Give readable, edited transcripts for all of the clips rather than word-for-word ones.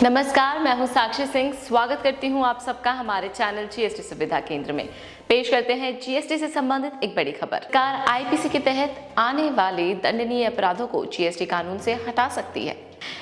नमस्कार, मैं हूं साक्षी सिंह। स्वागत करती हूं आप सबका हमारे चैनल जीएसटी सुविधा केंद्र में। पेश करते हैं जीएसटी से संबंधित एक बड़ी खबर। सरकार आईपीसी के तहत आने वाले दंडनीय अपराधों को जीएसटी कानून से हटा सकती है।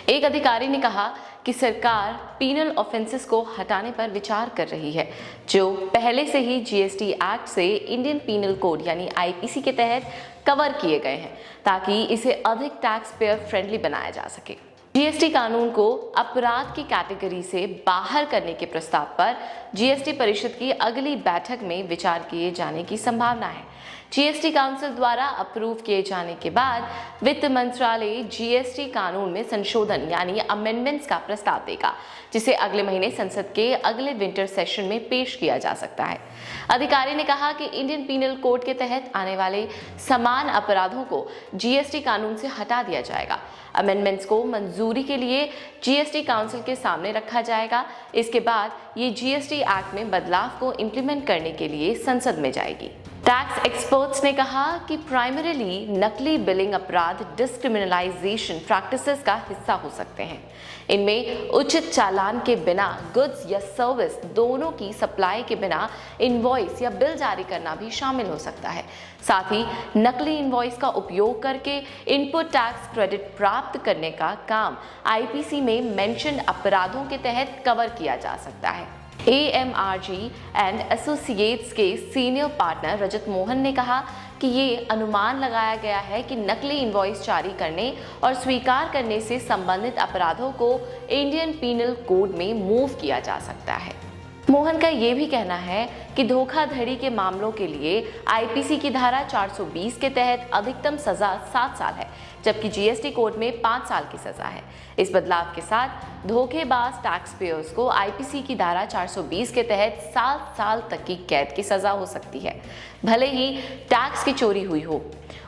एक अधिकारी ने कहा कि सरकार पीनल ऑफेंसेस को हटाने पर विचार कर रही है, जो पहले से ही जीएसटी एक्ट से इंडियन पीनल कोड यानी आईपीसी के तहत कवर किए गए हैं, ताकि इसे अधिक टैक्स पेयर फ्रेंडली बनाया जा सके। जीएसटी कानून को अपराध की कैटेगरी से बाहर करने के प्रस्ताव पर जीएसटी परिषद की अगली बैठक में विचार किए जाने की संभावना है। जीएसटी काउंसिल द्वारा अप्रूव किए जाने के बाद वित्त मंत्रालय जीएसटी कानून में संशोधन यानी अमेंडमेंट्स का प्रस्ताव देगा, जिसे अगले महीने संसद के अगले विंटर सेशन में पेश किया जा सकता है। अधिकारी ने कहा कि इंडियन पीनल कोड के तहत आने वाले समान अपराधों को जीएसटी कानून से हटा दिया जाएगा। अमेंडमेंट्स को मंजूरी के लिए जीएसटी काउंसिल के सामने रखा जाएगा। इसके बाद ये जीएसटी एक्ट में बदलाव को इंप्लीमेंट करने के लिए संसद में जाएगी। टैक्स एक्सपर्ट्स ने कहा कि प्राइमरीली नकली बिलिंग अपराध डिस्क्रिमिनलाइजेशन प्रैक्टिसेस का हिस्सा हो सकते हैं। इनमें उचित चालान के बिना गुड्स या सर्विस दोनों की सप्लाई के बिना इनवॉइस या बिल जारी करना भी शामिल हो सकता है। साथ ही नकली इनवॉइस का उपयोग करके इनपुट टैक्स क्रेडिट प्राप्त करने का काम आईपीसी में मेंशन अपराधों के तहत कवर किया जा सकता है। AMRG एंड एसोसिएट्स के सीनियर पार्टनर रजत मोहन ने कहा कि ये अनुमान लगाया गया है कि नकली इनवॉइस जारी करने और स्वीकार करने से संबंधित अपराधों को इंडियन पीनल कोड में मूव किया जा सकता है। मोहन का ये भी कहना है कि धोखाधड़ी के मामलों के लिए आईपीसी की धारा 420 के तहत अधिकतम सजा 7 साल है, जबकि जीएसटी कोड में 5 साल की सजा है। इस बदलाव के साथ धोखेबाज टैक्स पेयर्स को आईपीसी की धारा 420 के तहत 7 साल तक की कैद की सजा हो सकती है, भले ही टैक्स की चोरी हुई हो।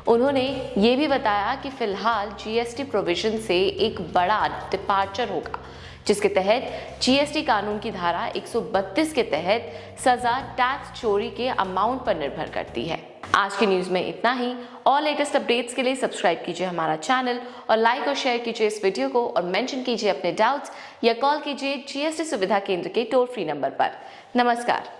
उन्होंने ये भी बताया कि फिलहाल जीएसटी प्रोविजन से एक बड़ा डिपार्चर होगा, जिसके तहत जीएसटी कानून की धारा 132 के तहत सजा टैक्स चोरी के अमाउंट पर निर्भर करती है। आज की न्यूज में इतना ही। और लेटेस्ट अपडेट्स के लिए सब्सक्राइब कीजिए हमारा चैनल और लाइक और शेयर कीजिए इस वीडियो को और मेंशन कीजिए अपने डाउट्स या कॉल कीजिए जीएसटी सुविधा केंद्र के टोल फ्री नंबर पर। नमस्कार।